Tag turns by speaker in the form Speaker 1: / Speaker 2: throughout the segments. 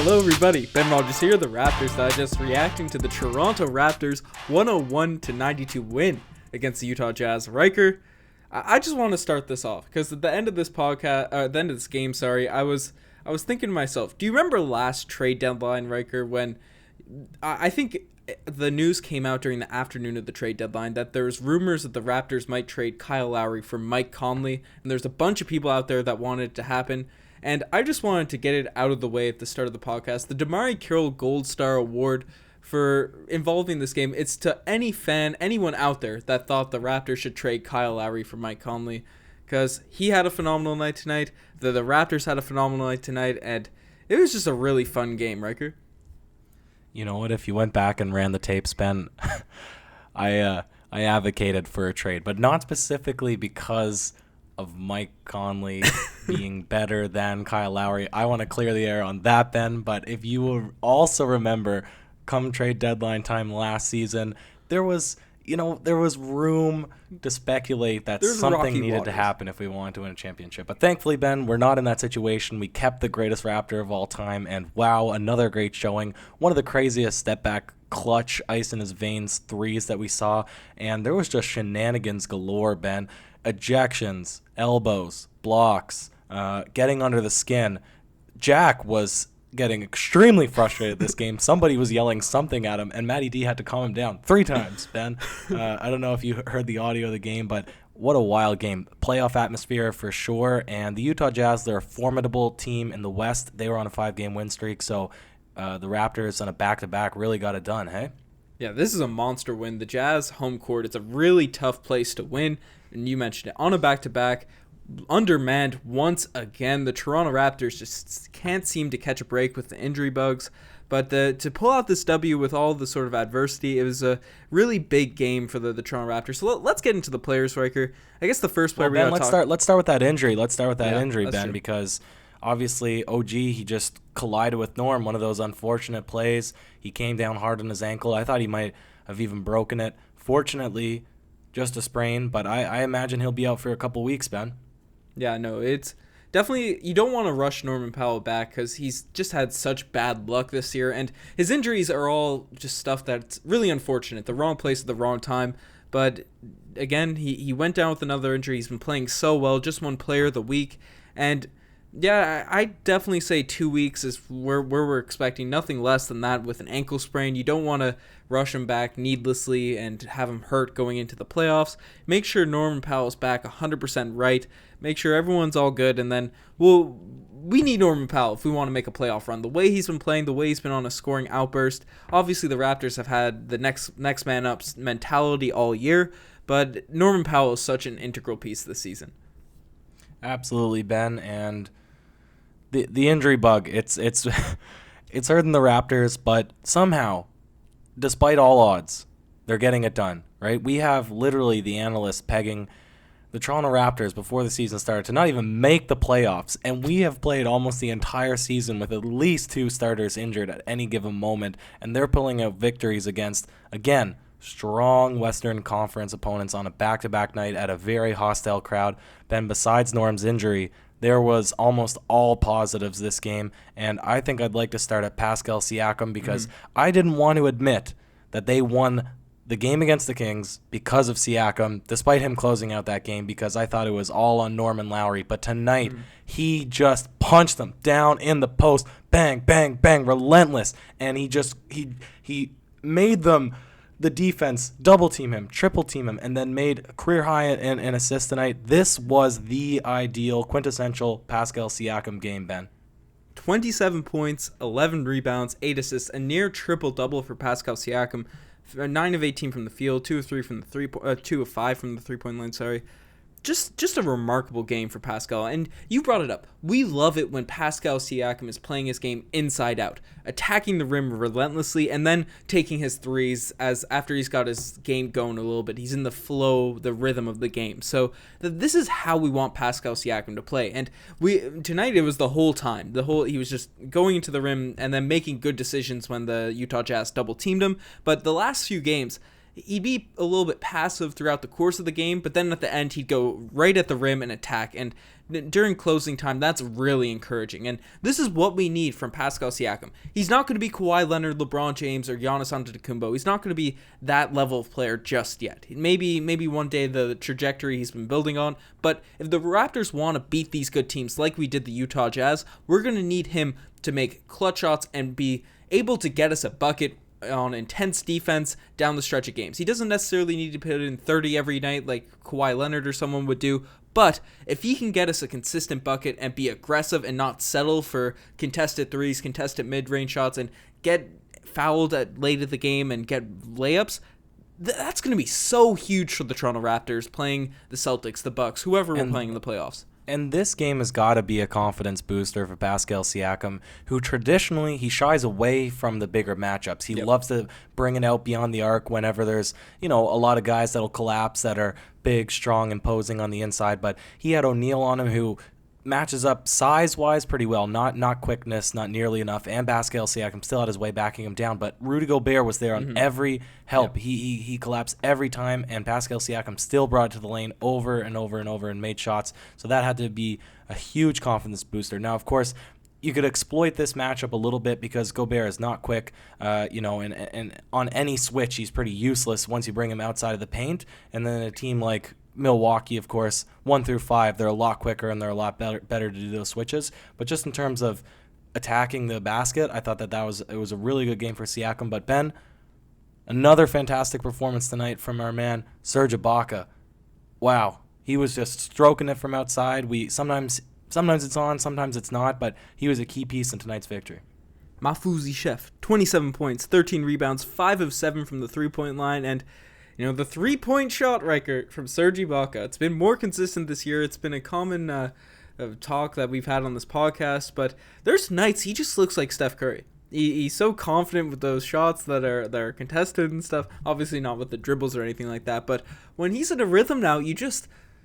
Speaker 1: Hello everybody, Ben Rogers here, the Raptors Digest, reacting to the Toronto Raptors 101-92 win against the Utah Jazz. Riker, I just want to start this off because at the end of this game, I was thinking to myself, do you remember last trade deadline, Riker, when I think the news came out during the afternoon of the trade deadline that there's rumors that the Raptors might trade Kyle Lowry for Mike Conley, and there's a bunch of people out there that wanted it to happen. And I just wanted to get it out of the way at the start of the podcast. The Damari Carroll Gold Star Award for involving this game, it's to any fan, anyone out there that thought the Raptors should trade Kyle Lowry for Mike Conley, because he had a phenomenal night tonight, the Raptors had a phenomenal night tonight, and it was just a really fun game, Riker.
Speaker 2: You know what? If you went back and ran the tapes, Ben, I advocated for a trade, but not specifically because of Mike Conley being better than Kyle Lowry. I want to clear the air on that, Ben. But if you will also remember, come trade deadline time last season, there was room to speculate that something needed to happen if we wanted to win a championship. But thankfully, Ben, we're not in that situation. We kept the greatest Raptor of all time, and wow, another great showing. One of the craziest step-back clutch, ice in his veins threes that we saw, and there was just shenanigans galore, Ben. Ejections, elbows, blocks, getting under the skin. Jack was getting extremely frustrated this game. Somebody was yelling something at him, and Matty D had to calm him down 3 times, Ben. I don't know if you heard the audio of the game, but what a wild game. Playoff atmosphere for sure, and the Utah Jazz, they're a formidable team in the West. They were on a 5-game win streak, so the Raptors on a back-to-back really got it done, hey?
Speaker 1: Yeah, this is a monster win. The Jazz home court, it's a really tough place to win, and you mentioned it, on a back-to-back, undermanned once again. The Toronto Raptors just can't seem to catch a break with the injury bugs, but to pull out this W with all the sort of adversity, it was a really big game for the Toronto Raptors. So let's get into the players, Riker. I guess the first player
Speaker 2: let's start with that injury. Let's start with that injury, Ben,
Speaker 1: true.
Speaker 2: Because obviously OG, he just collided with Norm, one of those unfortunate plays. He came down hard on his ankle. I thought he might have even broken it. Fortunately, just a sprain, but I imagine he'll be out for a couple weeks, Ben.
Speaker 1: Yeah, no, it's definitely, you don't want to rush Norman Powell back because he's just had such bad luck this year, and his injuries are all just stuff that's really unfortunate. The wrong place at the wrong time, but again, he went down with another injury. He's been playing so well, just one player of the week, and yeah, I definitely say 2 weeks is where we're expecting, nothing less than that with an ankle sprain. You don't want to rush him back needlessly and have him hurt going into the playoffs. Make sure Norman Powell's back 100% right. Make sure everyone's all good, and then we need Norman Powell if we want to make a playoff run. The way he's been playing, the way he's been on a scoring outburst. Obviously, the Raptors have had the next man up mentality all year, but Norman Powell is such an integral piece this season.
Speaker 2: Absolutely, Ben, and the injury bug, it's hurting the Raptors, but somehow, despite all odds, they're getting it done, right? We have literally the analysts pegging the Toronto Raptors before the season started to not even make the playoffs, and we have played almost the entire season with at least 2 starters injured at any given moment, and they're pulling out victories against, again, strong Western Conference opponents on a back-to-back night at a very hostile crowd. Ben, besides Norm's injury, there was almost all positives this game, and I think I'd like to start at Pascal Siakam because I didn't want to admit that they won the game against the Kings because of Siakam, despite him closing out that game, because I thought it was all on Norman Lowry. But tonight, he just punched them down in the post, bang, bang, bang, relentless, and he made them, the defense, double team him, triple team him, and then made a career high in assists tonight. This was the ideal, quintessential Pascal Siakam game, Ben.
Speaker 1: 27 points, 11 rebounds, 8 assists, a near triple-double for Pascal Siakam. 9 of 18 from the field, 2 of 5 from the three-point line, sorry. Just a remarkable game for Pascal. And you brought it up. We love it when Pascal Siakam is playing his game inside out, attacking the rim relentlessly, and then taking his threes as after he's got his game going a little bit. He's in the flow, the rhythm of the game. So this is how we want Pascal Siakam to play. And tonight it was the whole time. He was just going into the rim and then making good decisions when the Utah Jazz double teamed him. But the last few games, he'd be a little bit passive throughout the course of the game, but then at the end he'd go right at the rim and attack, and during closing time, that's really encouraging. And this is what we need from Pascal Siakam. He's not going to be Kawhi Leonard, LeBron James, or Giannis Antetokounmpo. He's not going to be that level of player just yet. Maybe one day the trajectory he's been building on. But if the Raptors want to beat these good teams like we did the Utah Jazz, we're going to need him to make clutch shots and be able to get us a bucket on intense defense down the stretch of games. He doesn't necessarily need to put in 30 every night like Kawhi Leonard or someone would do, but if he can get us a consistent bucket and be aggressive and not settle for contested threes, contested mid-range shots, and get fouled late at the game and get layups, that's going to be so huge for the Toronto Raptors playing the Celtics, the Bucks, whoever we're playing in the playoffs.
Speaker 2: And this game has got to be a confidence booster for Pascal Siakam, who traditionally he shies away from the bigger matchups. He loves to bring it out beyond the arc whenever there's, a lot of guys that'll collapse that are big, strong, imposing on the inside. But he had O'Neal on him, who matches up size-wise pretty well, not quickness, not nearly enough, and Pascal Siakam still had his way backing him down, but Rudy Gobert was there on every help. Yep. He collapsed every time, and Pascal Siakam still brought it to the lane over and over and over and made shots, so that had to be a huge confidence booster. Now, of course, you could exploit this matchup a little bit because Gobert is not quick, and on any switch, he's pretty useless once you bring him outside of the paint, and then a team like Milwaukee, of course, 1 through 5, they're a lot quicker and they're a lot better to do those switches. But just in terms of attacking the basket, I thought it was a really good game for Siakam. But Ben, another fantastic performance tonight from our man Serge Ibaka. Wow, he was just stroking it from outside. Sometimes it's on, sometimes it's not, but he was a key piece in tonight's victory.
Speaker 1: Mafuzi Chef, 27 points, 13 rebounds, 5 of 7 from the three-point line, and the three-point shot, Ryker, from Serge Ibaka. It's been more consistent this year. It's been a common talk that we've had on this podcast, but there's nights he just looks like Steph Curry. He's so confident with those shots that are contested and stuff. Obviously not with the dribbles or anything like that, but when he's in a rhythm now,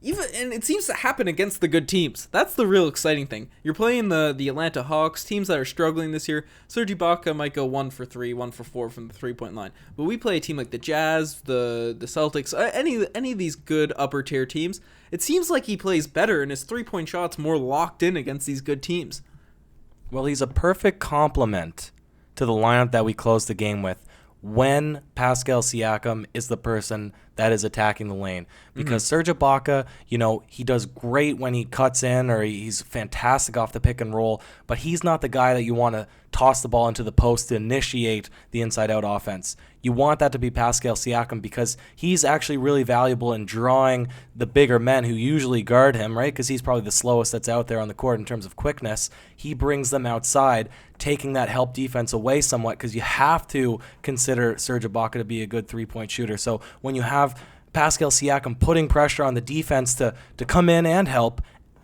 Speaker 1: and it seems to happen against the good teams. That's the real exciting thing. You're playing the Atlanta Hawks, teams that are struggling this year. Serge Ibaka might go 1 for 3, 1 for 4 from the three-point line. But we play a team like the Jazz, the Celtics, any of these good upper-tier teams. It seems like he plays better and his three-point shot's more locked in against these good teams.
Speaker 2: Well, he's a perfect complement to the lineup that we closed the game with when Pascal Siakam is the person that is attacking the lane. Because Serge Ibaka, he does great when he cuts in or he's fantastic off the pick and roll, but he's not the guy that you want to toss the ball into the post to initiate the inside-out offense. You want that to be Pascal Siakam because he's actually really valuable in drawing the bigger men who usually guard him, right? Because he's probably the slowest that's out there on the court in terms of quickness. He brings them outside, taking that help defense away somewhat because you have to consider Serge Ibaka to be a good three-point shooter. So when you have Pascal Siakam putting pressure on the defense to come in and help,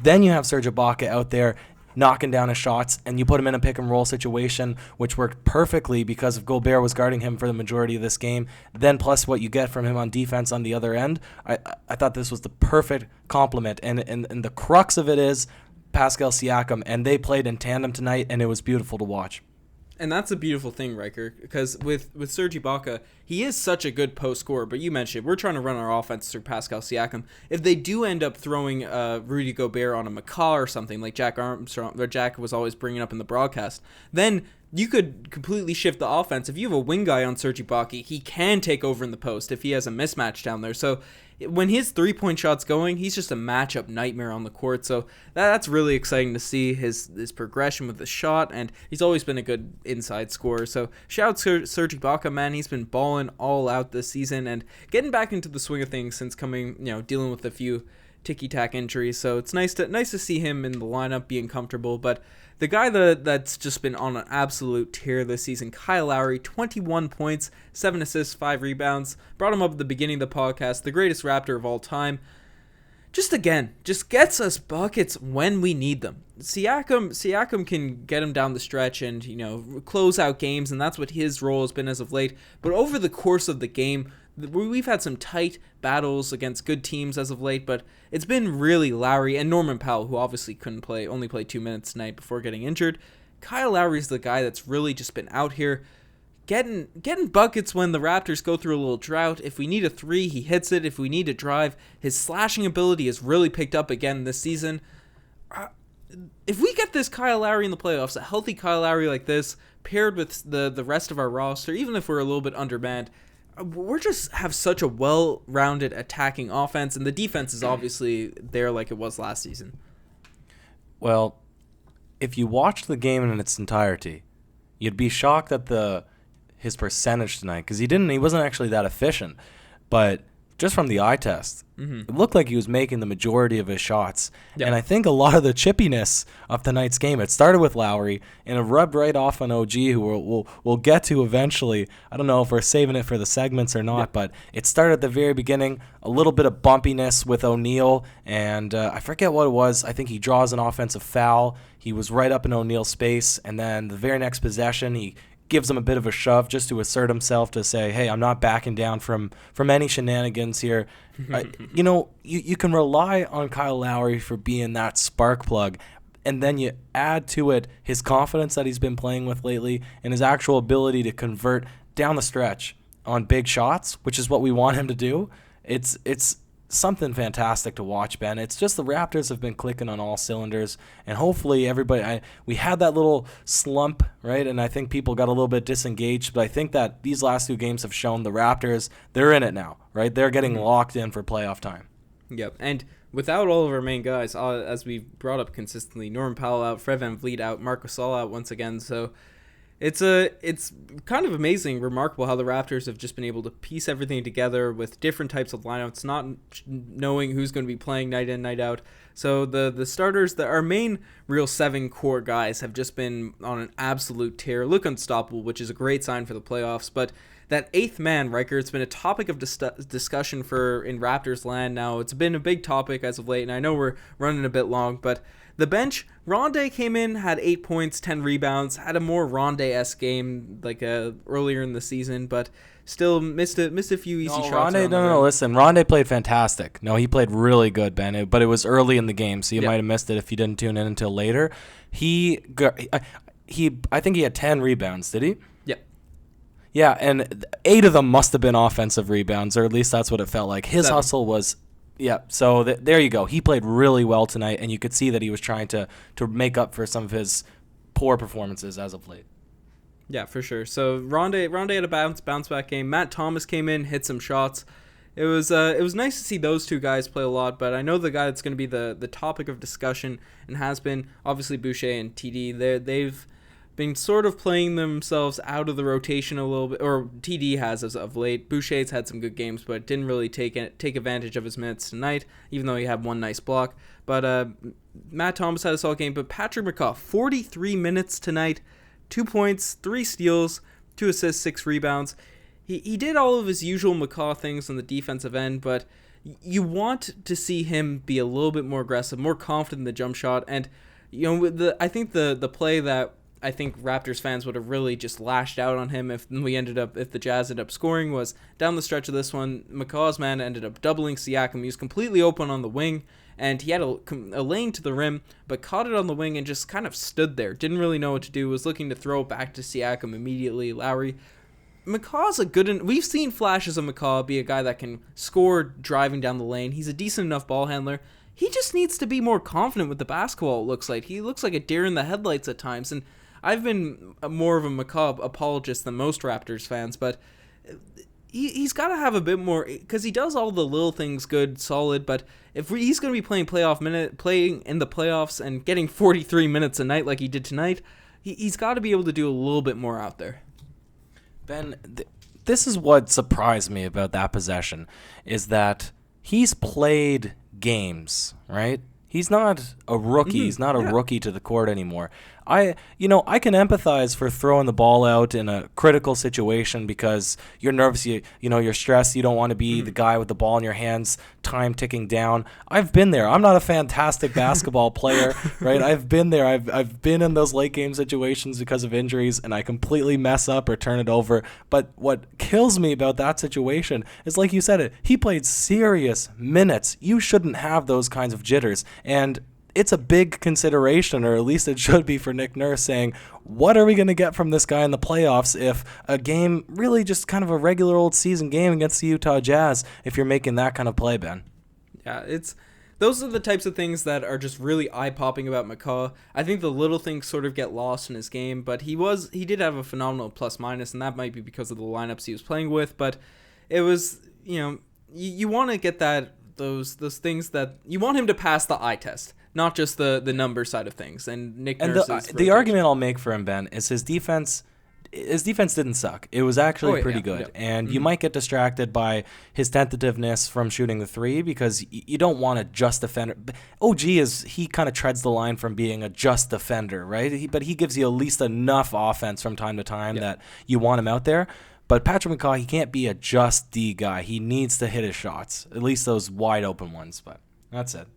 Speaker 2: then you have Serge Ibaka out there knocking down his shots, and you put him in a pick-and-roll situation, which worked perfectly because Gobert was guarding him for the majority of this game. Then plus what you get from him on defense on the other end, I thought this was the perfect complement. And the crux of it is Pascal Siakam, and they played in tandem tonight, and it was beautiful to watch.
Speaker 1: And that's a beautiful thing, Ryker, because with Serge Ibaka, he is such a good post scorer, but you mentioned we're trying to run our offense through Pascal Siakam. If they do end up throwing Rudy Gobert on a McCaw or something like Jack Armstrong, or Jack was always bringing up in the broadcast, then you could completely shift the offense. If you have a wing guy on Serge Ibaka, he can take over in the post if he has a mismatch down there. So when his three-point shot's going, he's just a matchup nightmare on the court. So that's really exciting to see his progression with the shot, and he's always been a good inside scorer. So shout out to Serge Ibaka, man. He's been balling all out this season and getting back into the swing of things since dealing with a few ticky-tack injuries. So it's nice to see him in the lineup being comfortable. But the guy that's just been on an absolute tear this season, Kyle Lowry, 21 points, 7 assists, 5 rebounds. Brought him up at the beginning of the podcast, the greatest Raptor of all time. Just gets us buckets when we need them. Siakam can get him down the stretch and, close out games, and that's what his role has been as of late. But over the course of the game, we've had some tight battles against good teams as of late, but it's been really Lowry and Norman Powell, who obviously only played 2 minutes tonight before getting injured. Kyle Lowry's the guy that's really just been out here getting buckets when the Raptors go through a little drought. If we need a three, he hits it. If we need a drive, his slashing ability has really picked up again this season. If we get this Kyle Lowry in the playoffs, a healthy Kyle Lowry like this, paired with the rest of our roster, even if we're a little bit undermanned, we're just have such a well-rounded attacking offense, and the defense is obviously there like it was last season.
Speaker 2: Well, if you watch the game in its entirety, you'd be shocked at his percentage tonight, because he wasn't actually that efficient, but just from the eye test, it looked like he was making the majority of his shots. Yeah. And I think a lot of the chippiness of tonight's game, it started with Lowry, and it rubbed right off on OG, who we'll get to eventually. I don't know if we're saving it for the segments or not, but it started at the very beginning, a little bit of bumpiness with O'Neal, and I forget what it was. I think he draws an offensive foul. He was right up in O'Neal's space, and then the very next possession, he gives him a bit of a shove just to assert himself, to say, hey, I'm not backing down from any shenanigans here. You can rely on Kyle Lowry for being that spark plug, and then you add to it his confidence that he's been playing with lately and his actual ability to convert down the stretch on big shots, which is what we want him to do. It's something fantastic to watch, Ben. It's just the Raptors have been clicking on all cylinders, and hopefully everybody, we had that little slump, right, and I think people got a little bit disengaged, but I think that these last two games have shown the Raptors, they're in it now, right? They're getting locked in for playoff time.
Speaker 1: Yep, and without all of our main guys, as we've brought up consistently, Norman Powell out, Fred VanVleet out, Marc Gasol out once again, so it's kind of amazing, remarkable how the Raptors have just been able to piece everything together with different types of lineups, not knowing who's going to be playing night in, night out. So the starters, our main real 7 core guys, have just been on an absolute tear, look unstoppable, which is a great sign for the playoffs. But that 8th man, Ryker, it's been a topic of discussion in Raptors land now. It's been a big topic as of late, and I know we're running a bit long, but the bench, Rondé came in, had 8 points, 10 rebounds, had a more Rondé-esque game like earlier in the season, but still missed a few easy shots.
Speaker 2: Listen, Rondé played fantastic. No, he played really good, Ben, but it was early in the game, so you might have missed it if you didn't tune in until later. I think he had 10 rebounds, did he? Yeah, and 8 of them must have been offensive rebounds, or at least that's what it felt like. His
Speaker 1: 7.
Speaker 2: hustle was... Yeah, so there you go. He played really well tonight, and you could see that he was trying to make up for some of his poor performances as of late.
Speaker 1: Yeah, for sure. So Rondé had a bounce back game. Matt Thomas came in, hit some shots. It was nice to see those two guys play a lot, but I know the guy that's going to be the topic of discussion and has been obviously Boucher and TD. They've been sort of playing themselves out of the rotation a little bit, or TD has as of late. Boucher's had some good games, but didn't really take advantage of his minutes tonight, even though he had one nice block. But Matt Thomas had a solid game, but Patrick McCaw, 43 minutes tonight, 2 points, 3 steals, 2 assists, 6 rebounds. He did all of his usual McCaw things on the defensive end, but you want to see him be a little bit more aggressive, more confident in the jump shot, and I think the play that I think Raptors fans would have really just lashed out on him if the Jazz ended up scoring was down the stretch of this one. McCaw's man ended up doubling Siakam. He was completely open on the wing, and he had a lane to the rim, but caught it on the wing and just kind of stood there. Didn't really know what to do. Was looking to throw it back to Siakam immediately. Lowry. McCaw's we've seen flashes of McCaw be a guy that can score driving down the lane. He's a decent enough ball handler. He just needs to be more confident with the basketball, it looks like. He looks like a deer in the headlights at times, and I've been more of a McCaw apologist than most Raptors fans, but he's got to have a bit more, because he does all the little things good, solid, but if he's going to be playing in the playoffs and getting 43 minutes a night like he did tonight, he's got to be able to do a little bit more out there.
Speaker 2: Ben, this is what surprised me about that possession, is that he's played games, right? He's not a rookie. Mm-hmm. He's not a rookie to the court anymore. I can empathize for throwing the ball out in a critical situation because you're nervous, you're stressed, you don't want to be the guy with the ball in your hands, time ticking down. I've been there. I'm not a fantastic basketball player, right? I've been there. I've been in those late game situations because of injuries, and I completely mess up or turn it over. But what kills me about that situation is, like you said, he played serious minutes. You shouldn't have those kinds of jitters. And it's a big consideration, or at least it should be for Nick Nurse, saying, what are we going to get from this guy in the playoffs if a game, really just kind of a regular old season game against the Utah Jazz, if you're making that kind of play, Ben?
Speaker 1: Yeah, those are the types of things that are just really eye-popping about McCaw. I think the little things sort of get lost in his game, but he did have a phenomenal plus-minus, and that might be because of the lineups he was playing with, but it was, you want to get those things that you want him to pass the eye test, not just the number side of things. And Nick Nurse's
Speaker 2: the argument I'll make for him, Ben, is his defense didn't suck. It was actually pretty good. Yeah. And you might get distracted by his tentativeness from shooting the three because you don't want a just defender. OG he kind of treads the line from being a just defender, right? But he gives you at least enough offense from time to time that you want him out there. But Patrick McCaw, he can't be a just D guy. He needs to hit his shots, at least those wide open ones. But that's it.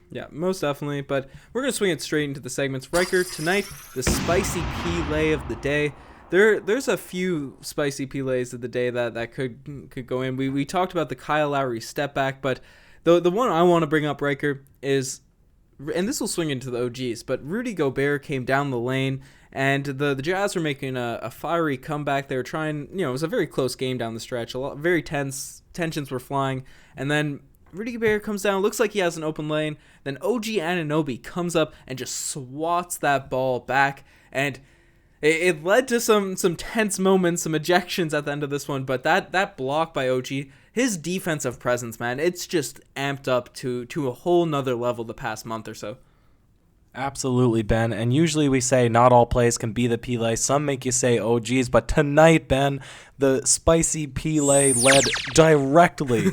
Speaker 1: Yeah, most definitely. But we're going to swing it straight into the segments. Ryker, tonight, the spicy P-lay of the day. There's a few spicy P-lays of the day that could go in. We talked about the Kyle Lowry step back, but the one I want to bring up, Ryker, is, and this will swing into the OGs, but Rudy Gobert came down the lane, and the Jazz were making a fiery comeback. They were trying, it was a very close game down the stretch. Very tense, tensions were flying, and then Rudy Gobert comes down, looks like he has an open lane, then OG Anunoby comes up and just swats that ball back, and it led to some tense moments, some ejections at the end of this one, but that block by OG, his defensive presence, man, it's just amped up to a whole nother level the past month or so.
Speaker 2: Absolutely, Ben. And usually we say not all plays can be the P-lay. Some make you say, oh, geez. But tonight, Ben, the spicy P-lay led directly,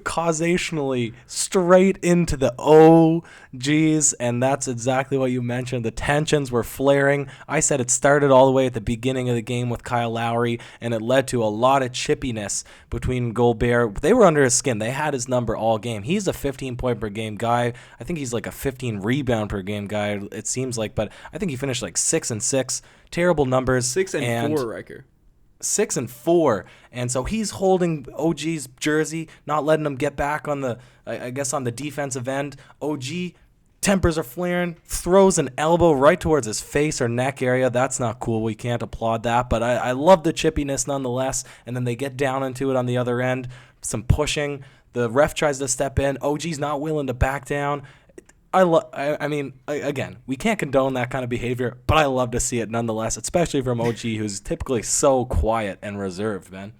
Speaker 2: causationally, straight into the oh, geez. And that's exactly what you mentioned. The tensions were flaring. I said it started all the way at the beginning of the game with Kyle Lowry, and it led to a lot of chippiness between Gobert. They were under his skin. They had his number all game. He's a 15-point-per-game guy. I think he's like a 15-rebound-per-game guy, it seems like, but I think he finished like 6 and 6. Terrible numbers.
Speaker 1: 6 and 4, Ryker.
Speaker 2: 6 and 4, and so he's holding OG's jersey, not letting him get back on the, I guess, on the defensive end. OG tempers are flaring, throws an elbow right towards his face or neck area. That's not cool. We can't applaud that, but I love the chippiness nonetheless. And then they get down into it on the other end, some pushing. The ref tries to step in. OG's not willing to back down. I mean, again, we can't condone that kind of behavior, but I love to see it nonetheless, especially from OG, who's typically so quiet and reserved, man.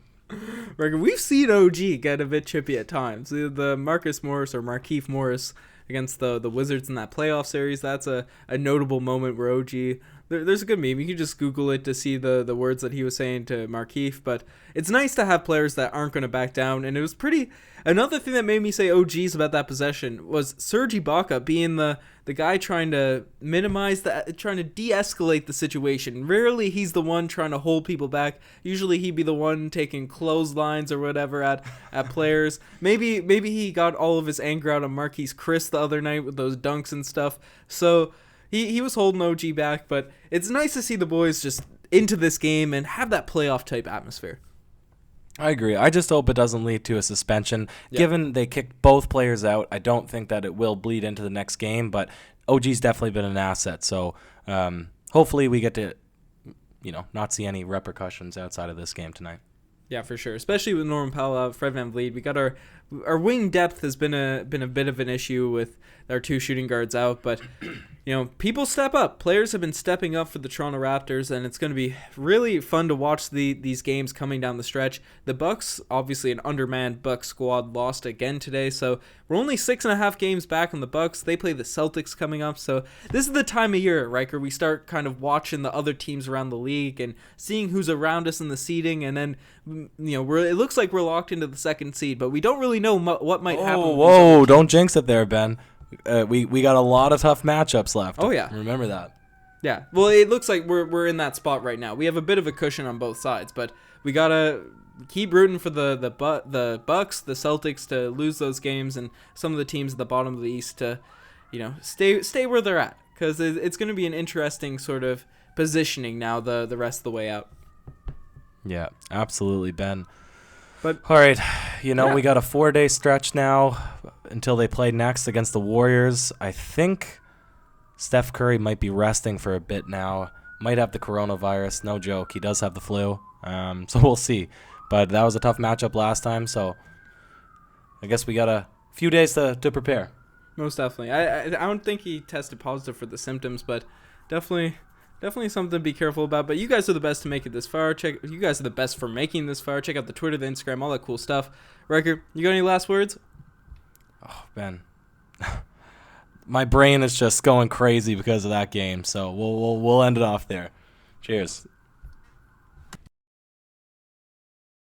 Speaker 1: We've seen OG get a bit chippy at times. The Marcus Morris or Markieff Morris against the Wizards in that playoff series, that's a notable moment where OG... There's a good meme. You can just Google it to see the words that he was saying to Markieff. But it's nice to have players that aren't going to back down. And it was pretty... Another thing that made me say OGs about that possession was Serge Ibaka being the guy trying to minimize trying to de-escalate the situation. Rarely he's the one trying to hold people back. Usually he'd be the one taking clotheslines or whatever at players. Maybe he got all of his anger out on Marquise Chris the other night with those dunks and stuff. So... He was holding OG back, but it's nice to see the boys just into this game and have that playoff-type atmosphere.
Speaker 2: I agree. I just hope it doesn't lead to a suspension. Yeah. Given they kicked both players out, I don't think that it will bleed into the next game, but OG's definitely been an asset. So hopefully we get to, not see any repercussions outside of this game tonight.
Speaker 1: Yeah, for sure. Especially with Norman Powell out, Fred VanVleet. We got our wing depth has been a bit of an issue with our two shooting guards out, but people step up. Players have been stepping up for the Toronto Raptors, and it's going to be really fun to watch these games coming down the stretch. The Bucks, obviously an undermanned Bucks squad, lost again today, so we're only 6.5 games back on the Bucks. They play the Celtics coming up, so this is the time of year, Ryker, we start kind of watching the other teams around the league and seeing who's around us in the seeding, and then it looks like we're locked into the second seed, but we don't really know what might happen.
Speaker 2: Whoa, don't jinx it there, Ben. We got a lot of tough matchups left.
Speaker 1: Oh, yeah.
Speaker 2: Remember that.
Speaker 1: Yeah. Well, it looks like we're in that spot right now. We have a bit of a cushion on both sides, but we got to keep rooting for the Bucks, the Celtics to lose those games, and some of the teams at the bottom of the East to, stay where they're at, because it's going to be an interesting sort of positioning now the rest of the way out.
Speaker 2: Yeah, absolutely, Ben.
Speaker 1: But
Speaker 2: all right, we got a 4-day stretch now until they play next against the Warriors. I think Steph Curry might be resting for a bit now. Might have the coronavirus. No joke. He does have the flu. So we'll see. But that was a tough matchup last time, so I guess we got a few days to prepare.
Speaker 1: Most definitely. I don't think he tested positive for the symptoms, but definitely something to be careful about. But you guys are the best to make it this far. You guys are the best for making this far. Check out the Twitter, the Instagram, all that cool stuff. Ryker, you got any last words?
Speaker 2: Oh, Ben. My brain is just going crazy because of that game, so we'll end it off there. Cheers.